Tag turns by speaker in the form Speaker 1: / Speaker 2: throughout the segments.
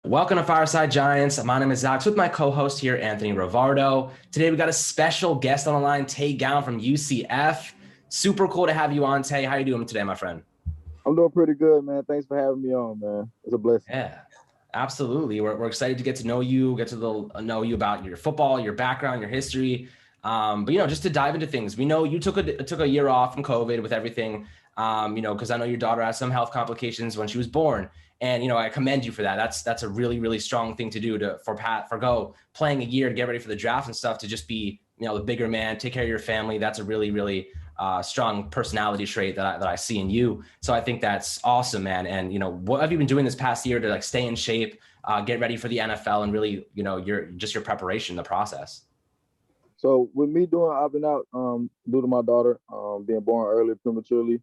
Speaker 1: Welcome to Fireside Giants. My name is Alex with my co-host here, Anthony Rivardo. Today we got a special guest on the line, Tay Gowan from UCF. Super cool to have you on, Tay. How you doing today, my friend?
Speaker 2: I'm doing pretty good, man. Thanks for having me on, man. It's a blessing.
Speaker 1: Yeah, absolutely. We're excited to get to know you, know you about your football, your background, your history. But just to dive into things, we know you took a year off from COVID with everything. Because I know your daughter had some health complications when she was born. And I commend you for that. That's a really, really strong thing to do forgo playing a year to get ready for the draft and stuff, to just be the bigger man, take care of your family. That's a really, really strong personality trait that I see in you. So I think that's awesome, man. And what have you been doing this past year to stay in shape, get ready for the NFL, and really your preparation, the process?
Speaker 2: So with me I've been out due to my daughter being born early prematurely.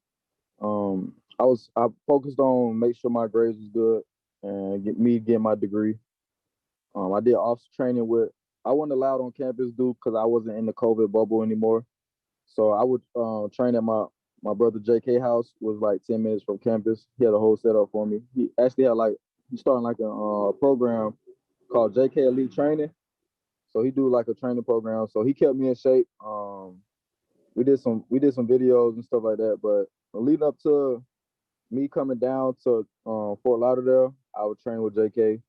Speaker 2: I focused on make sure my grades was good and getting my degree. I did officer training I wasn't allowed on campus because I wasn't in the COVID bubble anymore. So I would train at my brother JK house, was like 10 minutes from campus. He had a whole setup for me. He actually had he started like a program called JK Elite Training. So he do like a training program. So he kept me in shape. We did some videos and stuff like that. But leading up to me coming down to Fort Lauderdale, I would train with JK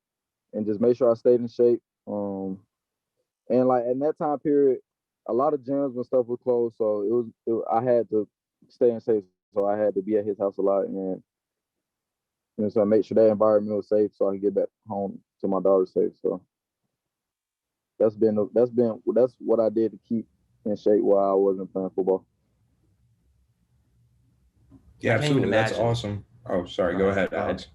Speaker 2: and just make sure I stayed in shape. And like in that time period, a lot of gyms and stuff were closed, so I had to stay in shape. So I had to be at his house a lot, and so I make sure that environment was safe, so I can get back home to my daughter safe. So that's what I did to keep in shape while I wasn't playing football.
Speaker 1: I
Speaker 3: Yeah,
Speaker 1: can't even
Speaker 3: absolutely. That's
Speaker 1: imagine.
Speaker 3: awesome. Oh, sorry.
Speaker 1: Go
Speaker 3: Go
Speaker 1: ahead.
Speaker 3: ahead,
Speaker 1: Go ahead.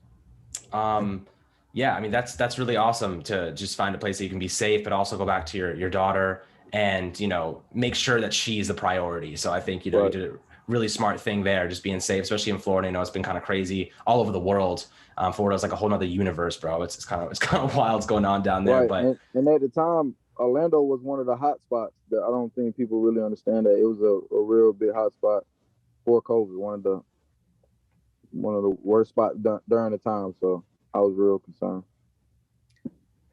Speaker 3: Alex.
Speaker 1: Yeah, I mean that's really awesome to just find a place that you can be safe, but also go back to your daughter and make sure that she's the priority. So I think you
Speaker 2: Right.
Speaker 1: did a really smart thing there, just being safe, especially in Florida. It's been kind of crazy all over the world. Florida's like a whole nother universe, bro. It's kind of wild what's going on down there.
Speaker 2: Right.
Speaker 1: But
Speaker 2: And at the time, Orlando was one of the hot spots that I don't think people really understand that it was a real big hot spot for COVID, one of the worst spots during the time. So I was real concerned.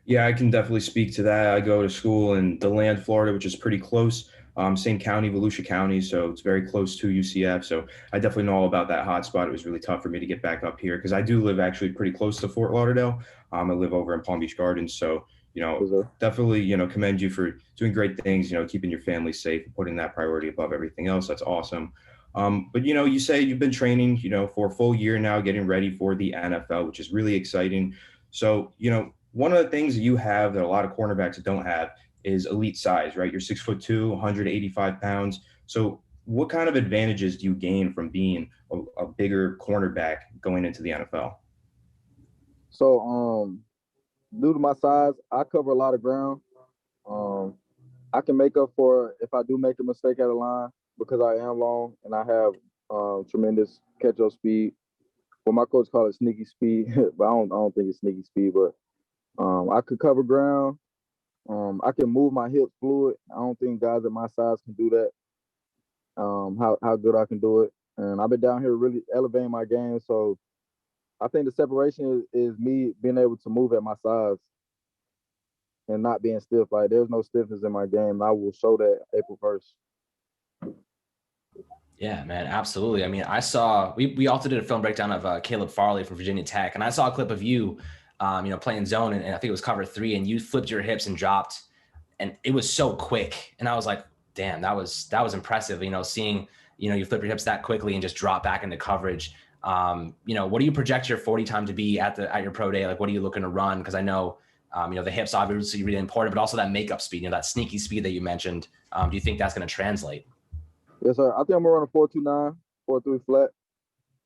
Speaker 3: Yeah, I can definitely speak to that. I go to school in DeLand, Florida, which is pretty close. Same county, Volusia County, so it's very close to UCF. So I definitely know all about that hot spot. It was really tough for me to get back up here because I do live actually pretty close to Fort Lauderdale. I live over in Palm Beach Gardens, so
Speaker 2: Yes, sir.
Speaker 3: definitely commend you for doing great things. Keeping your family safe, putting that priority above everything else. That's awesome. But you say you've been training, for a full year now, getting ready for the NFL, which is really exciting. So, one of the things that you have that a lot of cornerbacks don't have is elite size, right? You're 6'2", 185 pounds. So what kind of advantages do you gain from being a bigger cornerback going into the NFL?
Speaker 2: So due to my size, I cover a lot of ground. Um, I can make up for if I do make a mistake at a line because I am long and I have tremendous catch-up speed. Well, my coach called it sneaky speed, but I don't think it's sneaky speed. But I could cover ground. I can move my hips fluid. I don't think guys at my size can do that. How good I can do it, and I've been down here really elevating my game. So I think the separation is me being able to move at my size and not being stiff. Like there's no stiffness in my game. I will show that April 1st.
Speaker 1: yeah, man, absolutely. I mean, we also did a film breakdown of Caleb Farley from Virginia Tech, and I saw a clip of you, playing zone, and I think it was cover 3, and you flipped your hips and dropped, and it was so quick, and I was like, damn, that was impressive. Seeing you flip your hips that quickly and just drop back into coverage. What do you project your 40 time to be at your pro day? Like, what are you looking to run? Because I know, the hips obviously really important, but also that makeup speed, that sneaky speed that you mentioned. Do you think that's going to translate?
Speaker 2: Yes, sir. I think I'm gonna run a 4.29, 4.3 flat.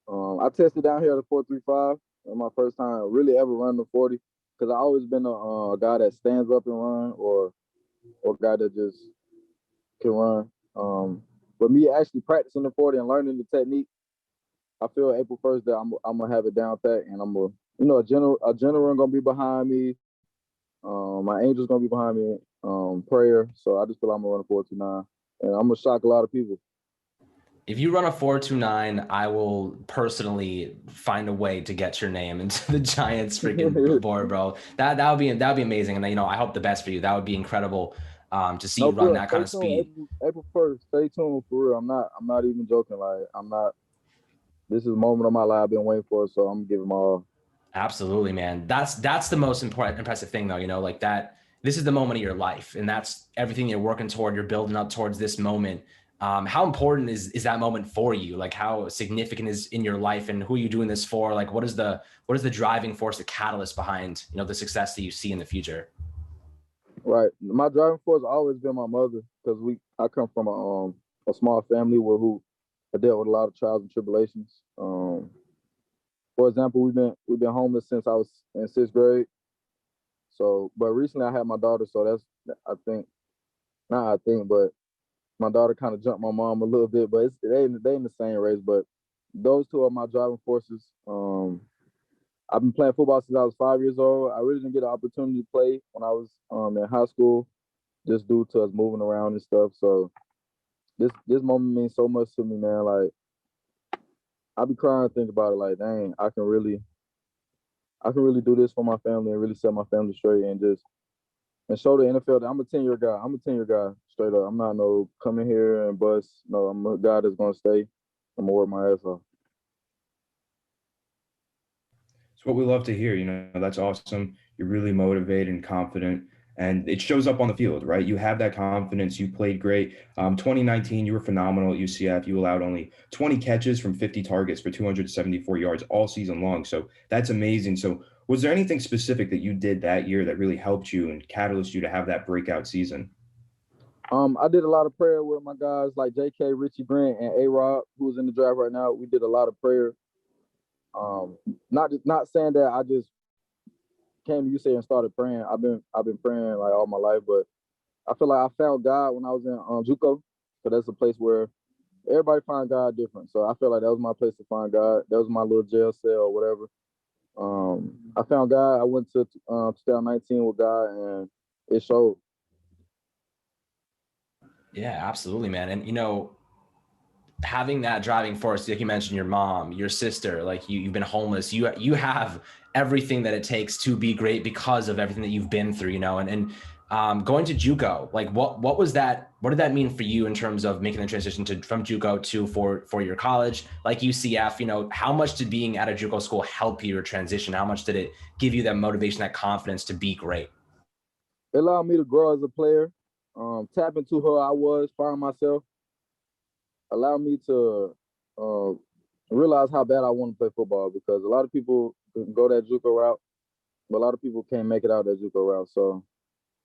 Speaker 2: I tested down here at a 4.35. My first time really ever running the 40 because I always been a guy that stands up and run or a guy that just can run. But me actually practicing the 40 and learning the technique, I feel April 1st that I'm gonna have it down pat and I'm gonna a general gonna be behind me. My angel's gonna be behind me. Prayer. So I just feel I'm gonna run a 4.29 and I'm gonna shock a lot of people.
Speaker 1: If you run a 4.29, I will personally find a way to get your name into the Giants freaking board, bro. That would be amazing. And I hope the best for you. That would be incredible to see you
Speaker 2: No,
Speaker 1: run
Speaker 2: for real.
Speaker 1: that kind
Speaker 2: Stay
Speaker 1: of
Speaker 2: tuned.
Speaker 1: speed.
Speaker 2: April 1st. Stay tuned for real. I'm not even joking. Like I'm not. This is the moment of my life I've been waiting for. So I'm giving my all.
Speaker 1: Absolutely, man. That's the most impressive thing, though. Like that. This is the moment of your life, and that's everything you're working toward. You're building up towards this moment. How important is that moment for you? Like, how significant is in your life, and who are you doing this for? Like, what is the driving force, the catalyst behind the success that you see in the future?
Speaker 2: Right. My driving force always been my mother because I come from a small family who dealt with a lot of trials and tribulations. For example, we've been homeless since I was in 6th grade. So, but recently I had my daughter, so I think not I think, but my daughter kind of jumped my mom a little bit, but they in the same race. But those two are my driving forces. I've been playing football since I was 5 years old. I really didn't get an opportunity to play when I was in high school, just due to us moving around and stuff. So this moment means so much to me, man. Like I be crying to think about it. Like, dang, I can really do this for my family and really set my family straight and show the NFL that I'm a 10-year guy. I'm a 10-year guy, straight up. I'm not no coming here and bust. No, I'm a guy that's gonna stay. I'm gonna work my ass off.
Speaker 3: It's what we love to hear. That's awesome. You're really motivated and confident, and it shows up on the field, right? You have that confidence. You played great. 2019, you were phenomenal at UCF. You allowed only 20 catches from 50 targets for 274 yards all season long. So that's amazing. So was there anything specific that you did that year that really helped you and catalyzed you to have that breakout season?
Speaker 2: I did a lot of prayer with my guys like J.K., Richie Grant, and A-Rob, who's in the draft right now. We did a lot of prayer. Not saying that I just came to UCF and started praying. I've been praying like all my life, but I feel like I found God when I was in JUCO. So that's a place where everybody find God different. So I feel like that was my place to find God. That was my little jail cell or whatever. I found God. I went to 2019 with God, and it showed.
Speaker 1: Yeah, absolutely, man. And having that driving force, like you mentioned, your mom, your sister, like you've been homeless. You have everything that it takes to be great because of everything that you've been through. And going to JUCO, like what was that? What did that mean for you in terms of making the transition from JUCO to for your college, like UCF? How much did being at a JUCO school help your transition? How much did it give you that motivation, that confidence to be great?
Speaker 2: It allowed me to grow as a player, tap into who I was, find myself, allow me to uh, realize how bad I want to play football because a lot of people can go that JUCO route, but a lot of people can't make it out that JUCO route. So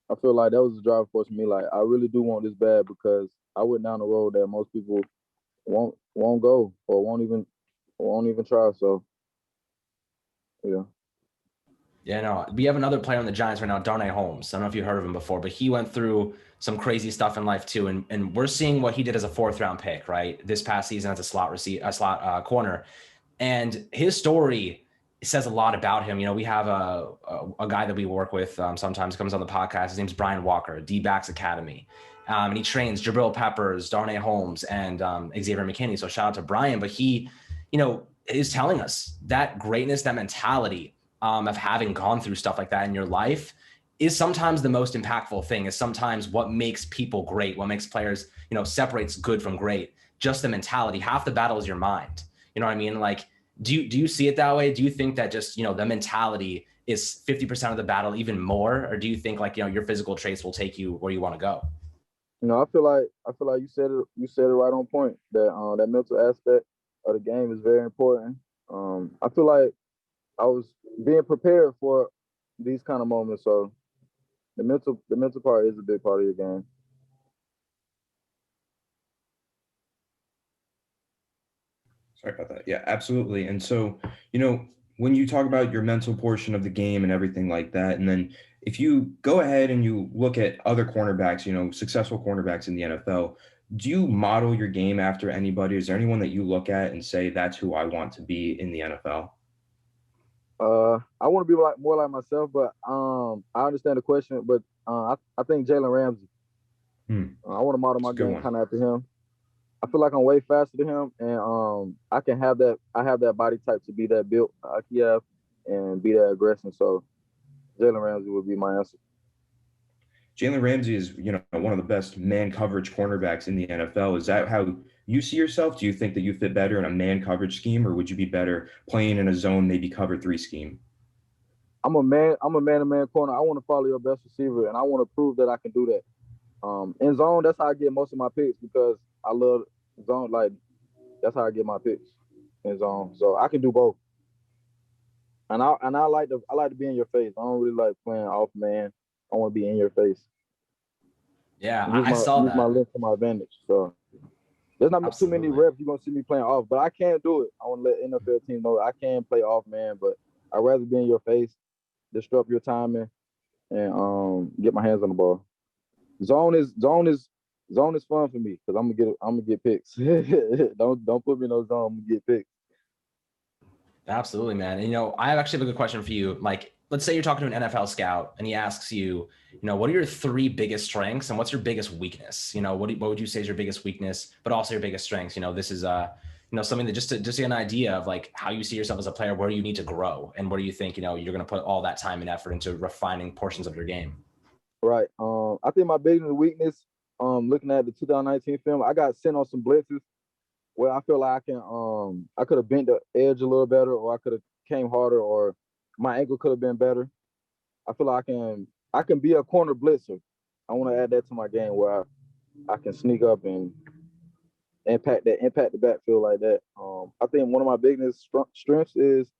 Speaker 2: I feel like that was the driving force for me. Like I really do want this bad because I went down the road that most people won't go or won't even try. So yeah.
Speaker 1: Yeah, no, we have another player on the Giants right now, Darnay Holmes. I don't know if you heard of him before, but he went through some crazy stuff in life too. And we're seeing what he did as a 4th-round pick, right? This past season as a slot corner. And his story says a lot about him. We have a guy that we work with sometimes comes on the podcast. His name's Brian Walker, D-backs Academy. And he trains Jabril Peppers, Darnay Holmes, and Xavier McKinney. So shout out to Brian. But he, is telling us that greatness, that mentality of having gone through stuff like that in your life is sometimes the most impactful thing, is sometimes what makes people great, what makes players, separates good from great. Just the mentality. Half the battle is your mind. You know what I mean? Like, do you see it that way? Do you think that just, the mentality is 50% of the battle, even more? Or do you think like, your physical traits will take you where you want to go?
Speaker 2: I feel like you said it right on point. That mental aspect of the game is very important. I feel like I was being prepared for these kind of moments. So the mental part is a big part of your game.
Speaker 3: Sorry about that. Yeah, absolutely. And so, when you talk about your mental portion of the game and everything like that, and then if you go ahead and you look at other cornerbacks, successful cornerbacks in the NFL, do you model your game after anybody? Is there anyone that you look at and say, that's who I want to be in the NFL?
Speaker 2: I want to be more like myself, but I understand the question. But I think Jalen Ramsey. I want to model
Speaker 3: It's
Speaker 2: my
Speaker 3: a good
Speaker 2: game
Speaker 3: one.
Speaker 2: kind of after him. I feel like I'm way faster than him, and I can have that. I have that body type to be that built like he have and be that aggressive. So Jalen Ramsey would be my answer.
Speaker 3: Jalen Ramsey is, one of the best man coverage cornerbacks in the NFL. Is that how you see yourself? Do you think that you fit better in a man coverage scheme, or would you be better playing in a zone, maybe cover 3 scheme?
Speaker 2: I'm a man-to-man corner. I want to follow your best receiver, and I want to prove that I can do that. In zone, that's how I get most of my picks because I love zone. Like that's how I get my picks in zone. So I can do both. And I like to be in your face. I don't really like playing off man. I want to be in your face.
Speaker 1: Yeah, I saw
Speaker 2: use
Speaker 1: that.
Speaker 2: my length to my advantage. So there's not
Speaker 1: Absolutely.
Speaker 2: too many reps you're gonna see me playing off, but I can't do it. I want to let NFL teams know I can play off man, but I'd rather be in your face, disrupt your timing, and get my hands on the ball. Zone is fun for me because I'm gonna get picks. don't put me in no zone. I'm gonna get picks.
Speaker 1: Absolutely, man. And, I actually have a good question for you. Like, let's say you're talking to an NFL scout and he asks you, what are your 3 biggest strengths and what's your biggest weakness? What would you say is your biggest weakness, but also your biggest strengths? This is, something that just to get an idea of like how you see yourself as a player, where you need to grow and where do you think, you're going to put all that time and effort into refining portions of your game.
Speaker 2: Right. I think my biggest weakness, looking at the 2019 film, I got sent on some blitzes where I feel like I could have bent the edge a little better, or I could have came harder, or my ankle could have been better. I feel like I can be a corner blitzer. I want to add that to my game where I can sneak up and impact the backfield like that. I think one of my biggest strengths is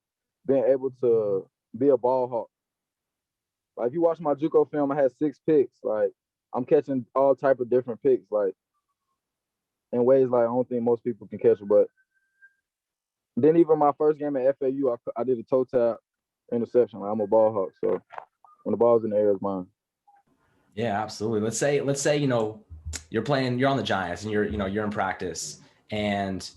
Speaker 2: being able to be a ball hawk. Like if you watch my JUCO film, I had 6 picks. Like I'm catching all type of different picks, like in ways like I don't think most people can catch it. But then even my first game at FAU, I did a toe tap interception. Like I'm a ball hawk, so when the ball's in the air, it's mine.
Speaker 1: Yeah, absolutely. Let's say you're on the Giants and you're in practice and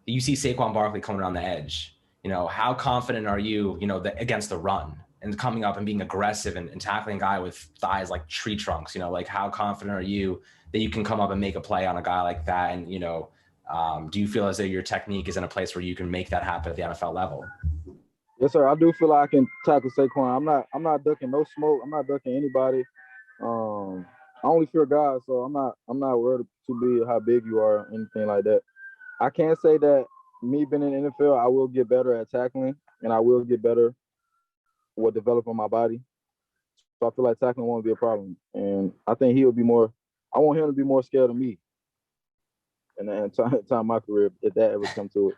Speaker 1: you see Saquon Barkley coming around the edge. How confident are you, against the run and coming up and being aggressive and tackling a guy with thighs like tree trunks? Like how confident are you that you can come up and make a play on a guy like that? And do you feel as though your technique is in a place where you can make that happen at the NFL level?
Speaker 2: Yes, sir. I do feel like I can tackle Saquon. I'm not ducking no smoke. I'm not ducking anybody. I only fear God, so I'm not worried to be how big you are or anything like that. I can say that me being in the NFL, I will get better at tackling and I will get better with developing my body. So I feel like tackling won't be a problem. And I think I want him to be more scared of me in the time of my career if that ever comes to it.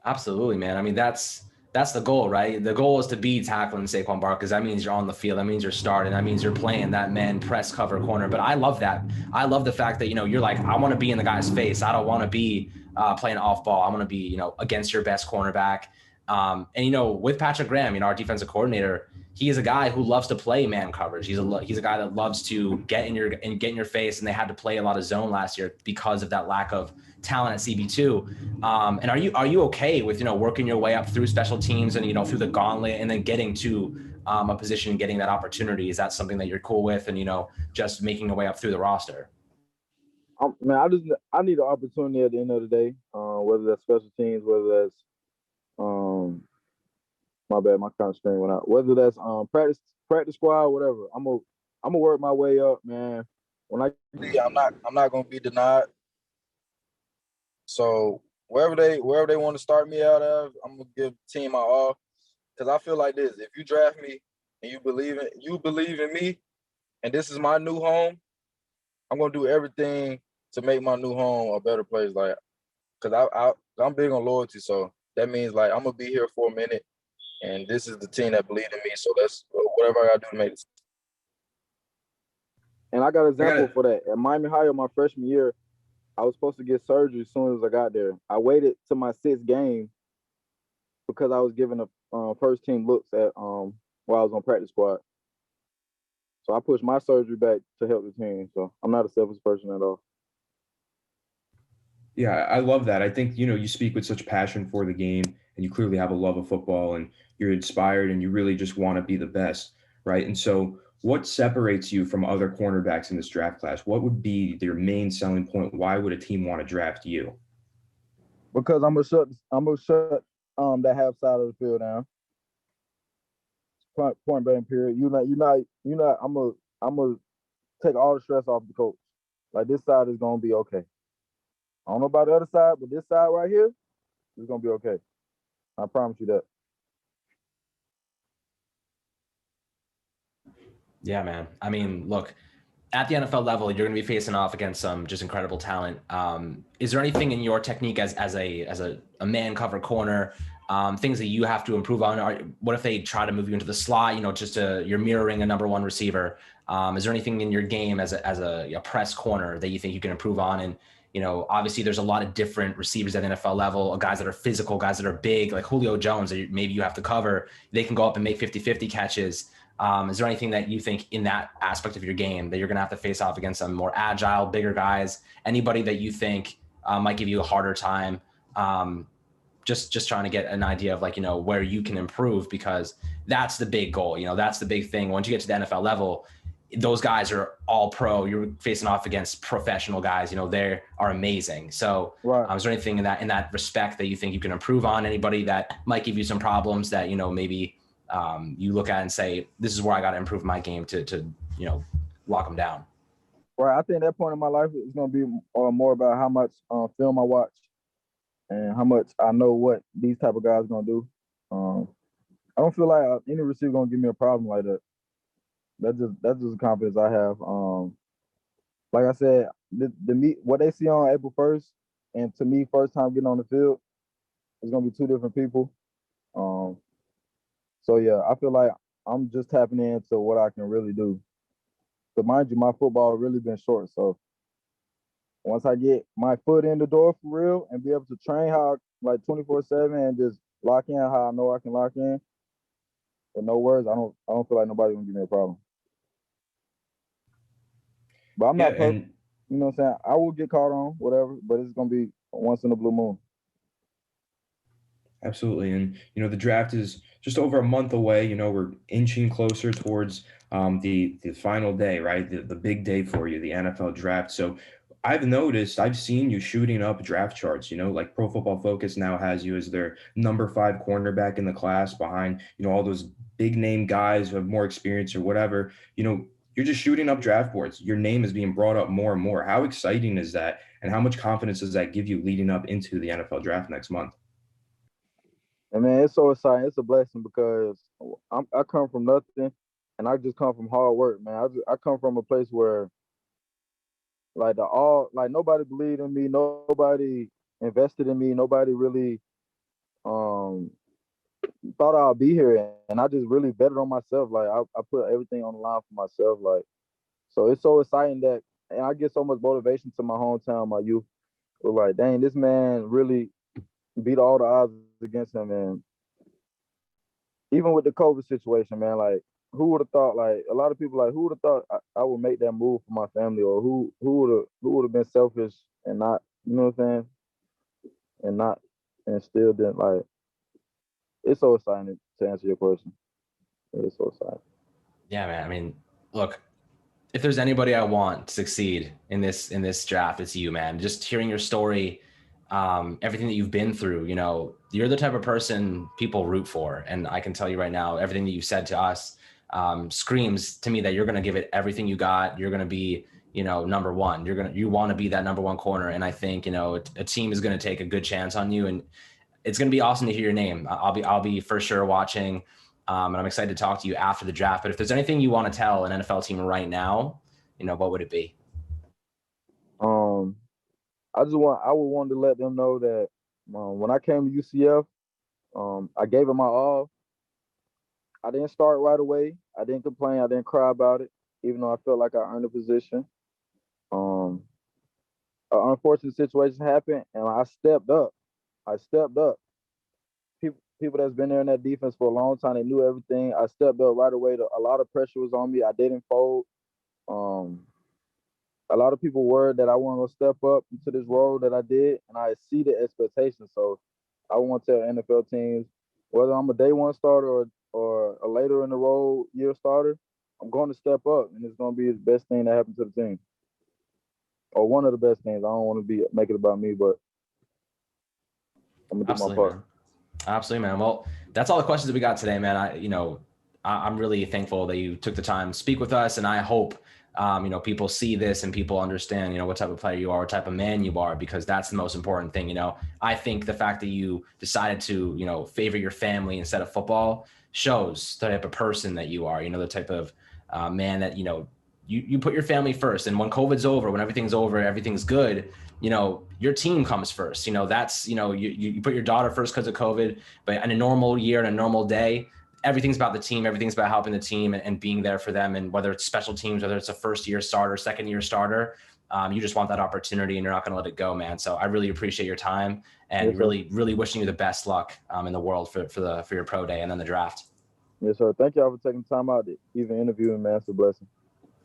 Speaker 1: Absolutely, man. I mean, that's the goal, right? The goal is to be tackling Saquon Barkley because that means you're on the field. That means you're starting. That means you're playing that man press cover corner. But I love that. I love the fact that, you're like, I want to be in the guy's face. I don't want to be playing off ball. I want to be, against your best cornerback. And, with Patrick Graham, our defensive coordinator, he is a guy who loves to play man coverage. He's a guy that loves to get in your face. And they had to play a lot of zone last year because of that lack of talent at CB2. And are you okay with, working your way up through special teams and, through the gauntlet and then getting to a position and getting that opportunity? Is that something that you're cool with and, just making your way up through the roster?
Speaker 2: Man, I need an opportunity at the end of the day, whether that's special teams, whether that's my bad, my kind of screen went out. Whether that's practice squad, whatever. I'm gonna work my way up, man. When I'm not gonna be denied. So wherever they want to start me out of, I'm gonna give the team my all. Because I feel like this: if you draft me and you believe in me, and this is my new home, I'm gonna do everything to make my new home a better place. Like, because I'm big on loyalty, so that means like I'm gonna be here for a minute, and this is the team that believed in me. So that's whatever I gotta do to make it. And I got an example for that. At Miami High, my freshman year, I was supposed to get surgery as soon as I got there. I waited to my 6th game because I was given a first team looks at while I was on practice squad. So I pushed my surgery back to help the team. So I'm not a selfish person at all.
Speaker 3: Yeah, I love that. I think, you speak with such passion for the game and you clearly have a love of football and you're inspired and you really just want to be the best, right? And so what separates you from other cornerbacks in this draft class? What would be their main selling point? Why would a team want to draft you?
Speaker 2: Because I'm gonna shut that half side of the field down. Point blank period. You're not. I'm gonna take all the stress off the coach. Like this side is gonna be okay. I don't know about the other side, but this side right here is gonna be okay. I promise you that.
Speaker 1: Yeah, man. I mean, look, at the NFL level, you're going to be facing off against some just incredible talent. Is there anything in your technique as a man cover corner, things that you have to improve on? Or what if they try to move you into the slot? You're mirroring a number one receiver. Is there anything in your game as a press corner that you think you can improve on? And obviously there's a lot of different receivers at the NFL level, guys that are physical, guys that are big, like Julio Jones, that maybe you have to cover. They can go up and make 50-50 catches. Is there anything that you think in that aspect of your game that you're going to have to face off against some more agile, bigger guys? Anybody that you think might give you a harder time? Just trying to get an idea of where you can improve, because that's the big goal. That's the big thing. Once you get to the NFL level, those guys are all pro. You're facing off against professional guys. They are amazing. So
Speaker 2: right.
Speaker 1: Is there anything in that respect that you think you can improve on? Anybody that might give you some problems that, maybe you look at and say, this is where I got to improve my game to lock them down?
Speaker 2: Right. I think that point in my life is going to be more about how much film I watch and how much I know what these type of guys going to do. I don't feel like any receiver going to give me a problem like that. That's just the confidence I have. Like I said, what they see on April 1st, and to me, first time getting on the field, it's gonna be two different people. So yeah, I feel like I'm just tapping into what I can really do. But mind you, my football really been short. So once I get my foot in the door for real and be able to train how like 24/7 and just lock in how I know I can lock in, with no words, I don't feel like nobody gonna give me a problem. But I'm not perfect. You know what I'm saying? I will get caught on, whatever, but it's going to be once in a blue moon.
Speaker 3: Absolutely. And, the draft is just over a month away. We're inching closer towards the final day, right? The big day for you, the NFL draft. So I've seen you shooting up draft charts, like Pro Football Focus now has you as their number 5 cornerback in the class behind, all those big name guys who have more experience or whatever. You're just shooting up draft boards. Your name is being brought up more and more. How exciting is that? And how much confidence does that give you leading up into the NFL draft next month?
Speaker 2: And man, it's so exciting. It's a blessing because I come from nothing, and I just come from hard work, man. I come from a place where like nobody believed in me, nobody invested in me, nobody really thought I'd be here, and I just really betted on myself. Like I put everything on the line for myself. Like, so it's so exciting that, and I get so much motivation to my hometown, my youth. We're like, dang, this man really beat all the odds against him. And even with the COVID situation, man, like who would have thought? Like a lot of people, like who would have thought I would make that move for my family, or who would have been selfish and not, you know what I'm saying, and still didn't like. It's so exciting to answer your question. It's so exciting.
Speaker 1: Yeah, man. I mean, look, if there's anybody I want to succeed in this draft, it's you, man. Just hearing your story, everything that you've been through, you're the type of person people root for. And I can tell you right now, everything that you've said to us screams to me that you're going to give it everything you got. You're going to be, number one. You want to be that number one corner. And I think, a team is going to take a good chance on you, and it's going to be awesome to hear your name. I'll be for sure watching. And I'm excited to talk to you after the draft. But if there's anything you want to tell an NFL team right now, what would it be?
Speaker 2: I would want to let them know that when I came to UCF, I gave it my all. I didn't start right away. I didn't complain. I didn't cry about it, even though I felt like I earned a position. An unfortunate situation happened, and I stepped up. People that's been there in that defense for a long time, they knew everything. I stepped up right away. A lot of pressure was on me. I didn't fold. A lot of people worried that I wasn't gonna step up into this role that I did, and I exceeded expectations. So I want to tell NFL teams, whether I'm a day one starter or a later in the role year starter, I'm going to step up, and it's going to be the best thing that happened to the team, or one of the best things. I don't want to make it about me, but I'm gonna do my part.
Speaker 1: Man. Absolutely, man. Well, that's all the questions that we got today, man. I'm really thankful that you took the time to speak with us, and I hope people see this and people understand, what type of player you are, what type of man you are, because that's the most important thing. I think the fact that you decided to, favor your family instead of football shows the type of person that you are, the type of man that, you put your family first. And when COVID's over, when everything's over, everything's good, your team comes first. That's, you put your daughter first because of COVID, but in a normal year, in a normal day, everything's about the team. Everything's about helping the team and being there for them. And whether it's special teams, whether it's a first-year starter, second-year starter, you just want that opportunity and you're not going to let it go, man. So I really appreciate your time and
Speaker 2: yes,
Speaker 1: really, really wishing you the best luck in the world for your pro day and then the draft.
Speaker 2: Yes, sir. Thank y'all for taking time out to even interview me, man. It's a blessing.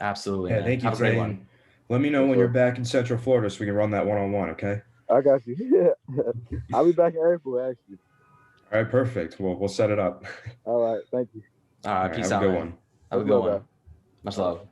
Speaker 1: Absolutely.
Speaker 3: Yeah,
Speaker 1: man.
Speaker 3: thank you.
Speaker 1: Have a great one.
Speaker 3: Let me know when you're back in Central Florida so we can run that one-on-one, okay?
Speaker 2: I got you. Yeah. I'll be back in April, actually.
Speaker 3: All right, perfect. We'll set it up.
Speaker 2: All right. Thank you.
Speaker 1: All right. Peace out.
Speaker 3: Have a good one.
Speaker 1: Have a good one. Much love.